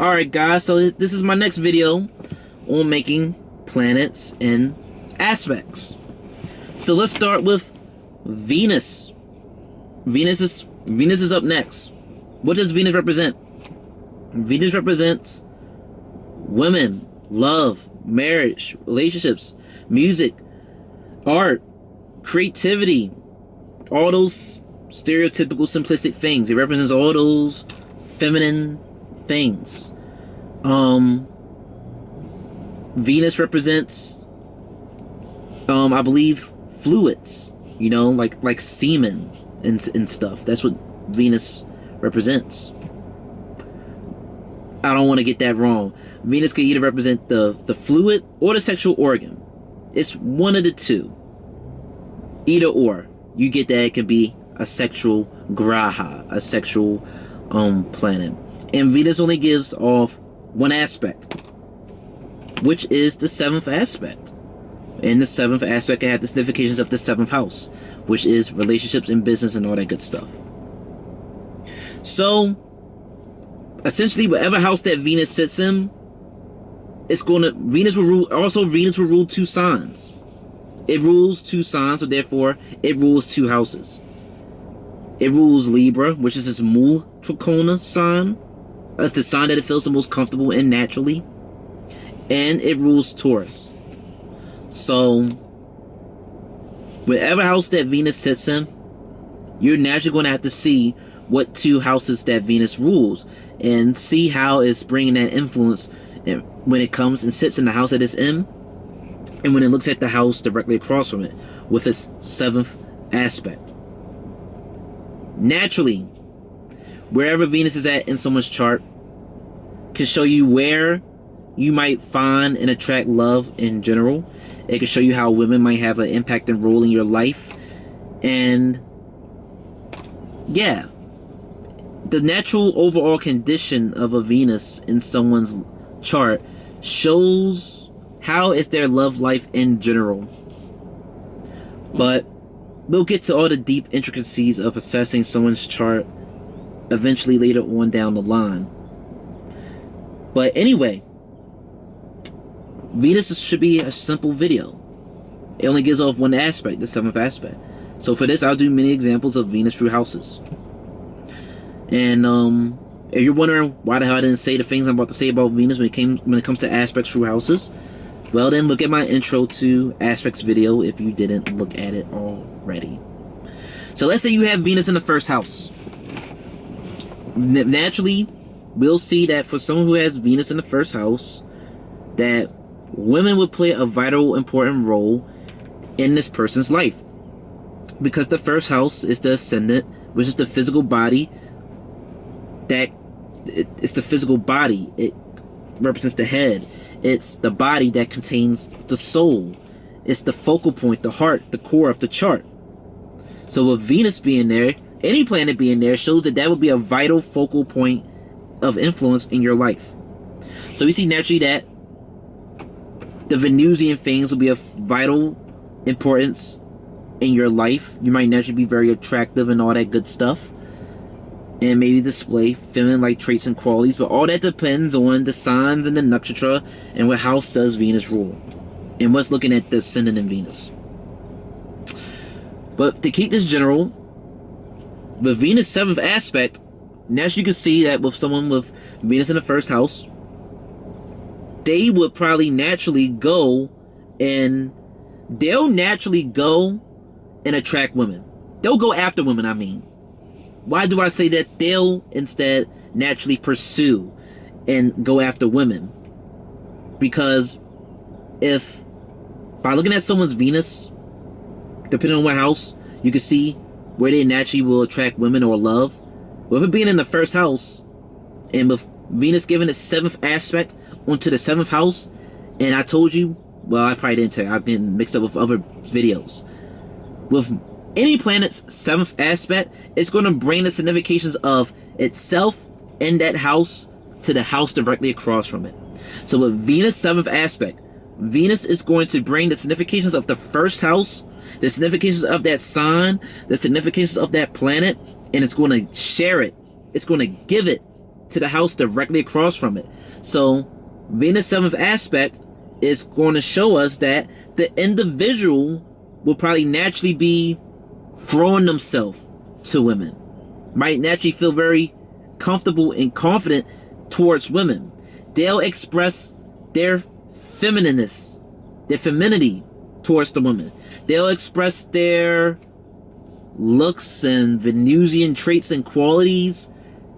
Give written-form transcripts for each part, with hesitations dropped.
Alright guys, so this is my next video on making planets and aspects. So let's start with Venus. Venus is up next. What does Venus represent? Venus represents women, love, marriage, relationships, music, art, creativity, all those stereotypical simplistic things. It represents all those feminine things. Venus represents I believe fluids, you know, like semen and stuff. That's what Venus represents. I don't want to get that wrong. Venus could either represent the fluid or the sexual organ. It's one of the two. Either or. You get that it can be a sexual graha, a sexual planet. And Venus only gives off one aspect, which is the seventh aspect. And the seventh aspect can have the significations of the seventh house, which is relationships and business and all that good stuff. So essentially, whatever house that Venus sits in, it's going to Venus will rule two signs. It rules two signs, so therefore it rules two houses. It rules Libra, which is its Mul Trachona sign. It's the sign that it feels the most comfortable in naturally. And it rules Taurus. So whatever house that Venus sits in, you're naturally going to have to see what two houses that Venus rules and see how it's bringing that influence when it comes and sits in the house that it's in, and when it looks at the house directly across from it with its seventh aspect. Naturally, wherever Venus is at in someone's chart can show you where you might find and attract love in general. It can show you how women might have an impact and role in your life. And yeah, the natural overall condition of a Venus in someone's chart shows how is their love life in general. But we'll get to all the deep intricacies of assessing someone's chart eventually later on down the line. But anyway, Venus should be a simple video. It only gives off one aspect, the seventh aspect. So for this, I'll do many examples of Venus through houses. And if you're wondering why the hell I didn't say the things I'm about to say about Venus when it comes to aspects through houses, well then look at my intro to aspects video if you didn't look at it already. So let's say you have Venus in the first house. Naturally, we'll see that for someone who has Venus in the first house, that women would play a vital, important role in this person's life. Because the first house is the ascendant, which is the physical body. It's the physical body. It represents the head. It's the body that contains the soul. It's the focal point, the heart, the core of the chart. So with Venus being there, any planet being there shows that would be a vital focal point of influence in your life. So we see naturally that the Venusian things will be of vital importance in your life. You might naturally be very attractive and all that good stuff, and maybe display feminine-like traits and qualities, but all that depends on the signs and the nakshatra and what house does Venus rule, and what's looking at the ascendant in Venus. But to keep this general, the Venus 7th aspect, naturally you can see that with someone with Venus in the first house, they would probably naturally go and they'll naturally go and attract women. They'll go after women, I mean. Why do I say that? They'll instead naturally pursue and go after women. Because if, by looking at someone's Venus, depending on what house, you can see where they naturally will attract women or love. With it being in the first house, and with Venus giving its 7th aspect onto the 7th house, and I told you, well, I probably didn't tell you, I've been mixed up with other videos. With any planet's 7th aspect, it's going to bring the significations of itself in that house to the house directly across from it. So with Venus 7th aspect, Venus is going to bring the significations of the first house, the significations of that sign, the significations of that planet, and it's going to share it. It's going to give it to the house directly across from it. So Venus 7th aspect is going to show us that the individual will probably naturally be throwing themselves to women. Might naturally feel very comfortable and confident towards women. They'll express their feminineness, their femininity towards the woman. They'll express their looks and Venusian traits and qualities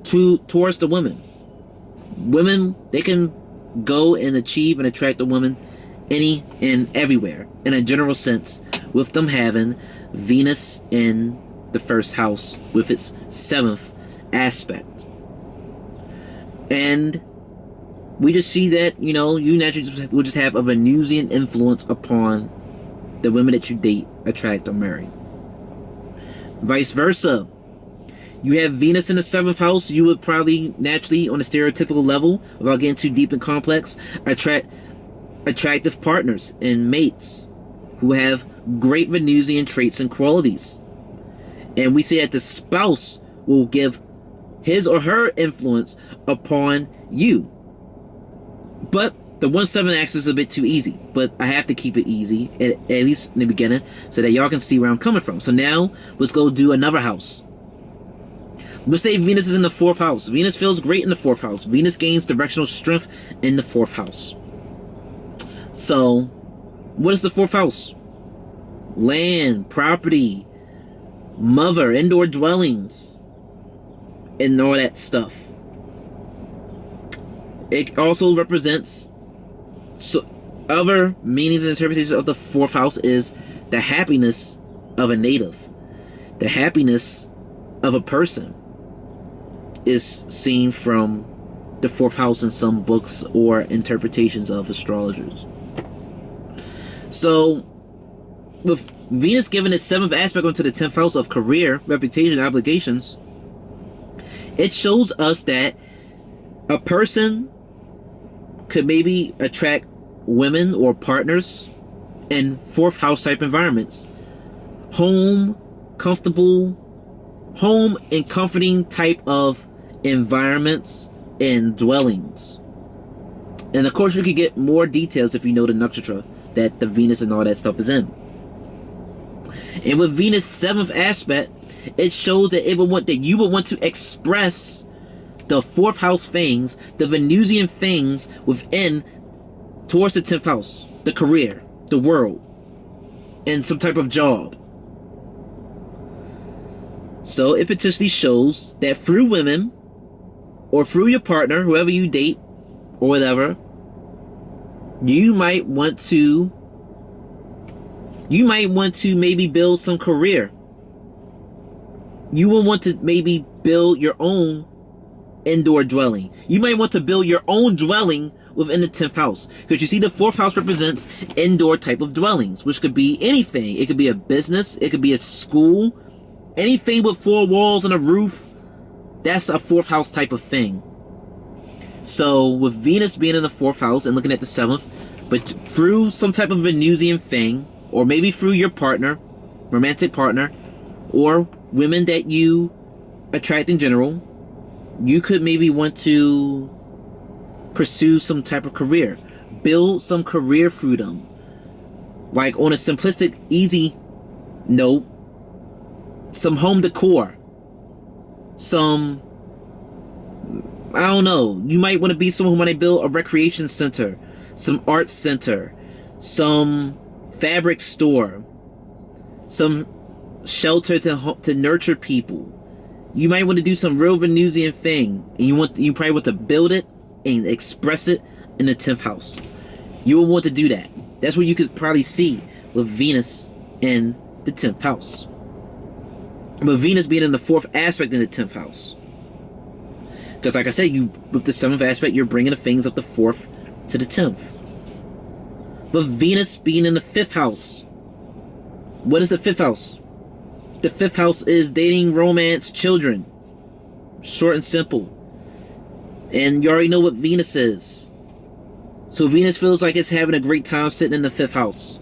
towards the women. Women, they can go and achieve and attract a woman any and everywhere in a general sense, with them having Venus in the first house with its 7th aspect. And we just see that, you know, you naturally will just have a Venusian influence upon the women that you date, attract, or marry. Vice versa. You have Venus in the 7th house, you would probably naturally, on a stereotypical level, without getting too deep and complex, attract attractive partners and mates who have great Venusian traits and qualities. And we say that the spouse will give his or her influence upon you. But the 1-7 axis is a bit too easy, but I have to keep it easy, at least in the beginning, so that y'all can see where I'm coming from. So now, let's go do another house. Let's say Venus is in the 4th house. Venus feels great in the 4th house. Venus gains directional strength in the 4th house. So, what is the 4th house? Land, property, mother, indoor dwellings, and all that stuff. It also represents, so other meanings and interpretations of the 4th house is the happiness of a native. The happiness of a person is seen from the 4th house in some books or interpretations of astrologers. So, with Venus giving its 7th aspect onto the 10th house of career, reputation, and obligations, it shows us that a person could maybe attract women or partners in 4th house type environments. Home, and comforting type of environments and dwellings. And of course you could get more details if you know the nakshatra that the Venus and all that stuff is in. And with Venus 7th aspect, it shows that you would want to express the 4th house things, the Venusian things within, towards the 10th house, the career, the world, and some type of job. So it potentially shows that through women, or through your partner, whoever you date, or whatever, you might want to maybe build some career. You will want to maybe build your own indoor dwelling. You might want to build your own dwelling within the 10th house, because you see the 4th house represents indoor type of dwellings, which could be anything. It could be a business, it could be a school, anything with 4 walls and a roof. That's a 4th house type of thing. So with Venus being in the 4th house and looking at the 7th, but through some type of Venusian thing, or maybe through your partner, romantic partner, or women that you attract in general, you could maybe want to pursue some type of career, build some career freedom. Like on a simplistic, easy note, some home decor, some, I don't know, you might want to be someone who might build a recreation center, some art center, some fabric store, some shelter to nurture people. You might want to do some real Venusian thing, and you probably want to build it and express it in the 10th house. You will want to do that. That's what you could probably see with Venus in the 10th house. But Venus being in the 4th aspect in the 10th house. Because like I said, with the 7th aspect, you're bringing the things of the 4th to the 10th. But Venus being in the 5th house. What is the 5th house? The 5th house is dating, romance, children. Short and simple. And you already know what Venus is. So Venus feels like it's having a great time sitting in the 5th house.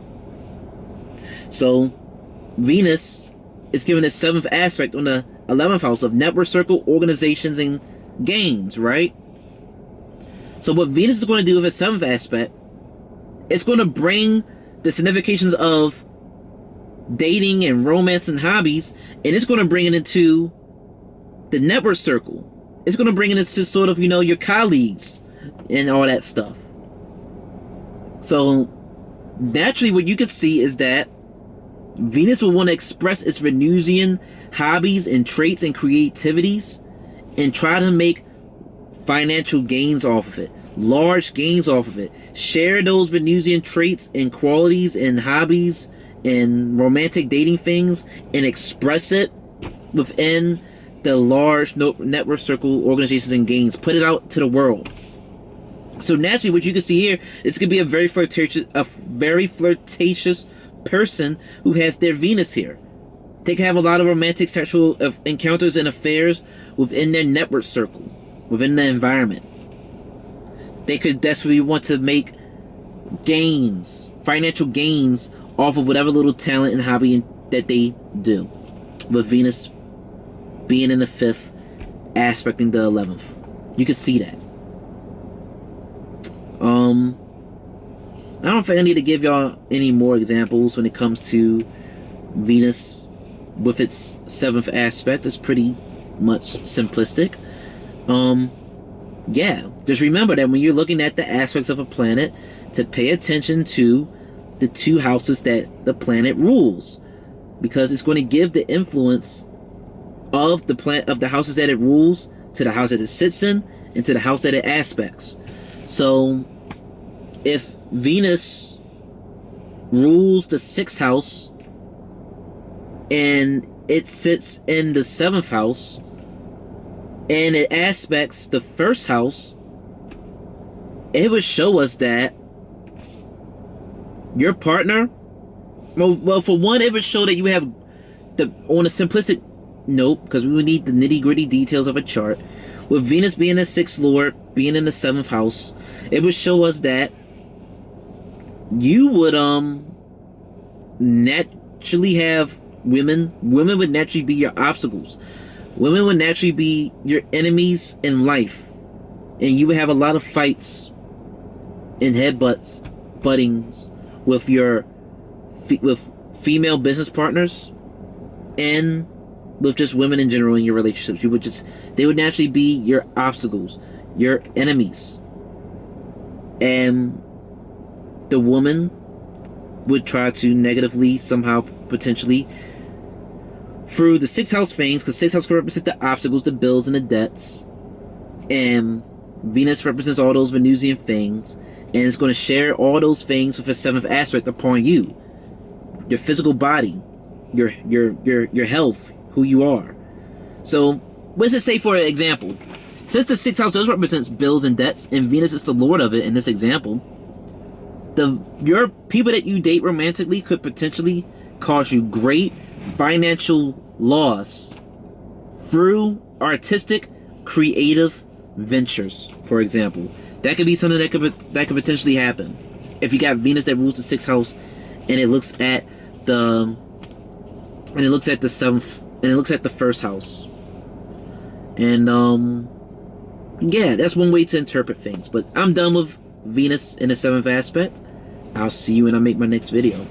So Venus is given a 7th aspect on the 11th house of network circle, organizations, and gains, right? So what Venus is going to do with its 7th aspect, it's going to bring the significations of dating and romance and hobbies, and it's going to bring it into the network circle. It's going to bring it into sort of, your colleagues and all that stuff. So naturally what you could see is that Venus will want to express its Venusian hobbies and traits and creativities and try to make financial gains off of it, large gains off of it. Share those Venusian traits and qualities and hobbies and romantic dating things and express it within the large network circle organizations and gains. Put it out to the world. So naturally what you can see here, it's going to be a very flirtatious person who has their Venus here. They can have a lot of romantic sexual encounters and affairs within their network circle, within the environment. They could desperately want to make gains, financial gains, off of whatever little talent and hobby that they do, with Venus being in the 5th, aspecting the 11th. You can see that. I don't think I need to give y'all any more examples when it comes to Venus with its 7th aspect. It's pretty much simplistic. Yeah, just remember that when you're looking at the aspects of a planet, to pay attention to the 2 houses that the planet rules, because it's going to give the influence of the houses that it rules to the house that it sits in and to the house that it aspects. So if Venus rules the 6th house and it sits in the 7th house and it aspects the 1st house, it would show us that your partner, well, for one, it would show that you have on a simplistic note, because we would need the nitty-gritty details of a chart, with Venus being the 6th lord, being in the 7th house, it would show us that you would naturally have women would naturally be your obstacles. Women would naturally be your enemies in life, and you would have a lot of fights and buttings with your female business partners and with just women in general in your relationships. They would naturally be your obstacles, your enemies, and the woman would try to negatively somehow potentially through the 6th house things, because 6th house can represent the obstacles, the bills, and the debts, and Venus represents all those Venusian things, and it's going to share all those things with a 7th aspect upon you, your physical body, your health, who you are. So what does it say, for example? Since the 6th house does represent bills and debts, and Venus is the lord of it in this example, your people that you date romantically could potentially cause you great financial loss through artistic, creative ventures, for example. That could be something that could potentially happen if you got Venus that rules the 6th house, and it looks at the 7th, and it looks at the 1st house. And yeah, that's one way to interpret things. But I'm done with Venus in the 7th aspect. I'll see you when I make my next video.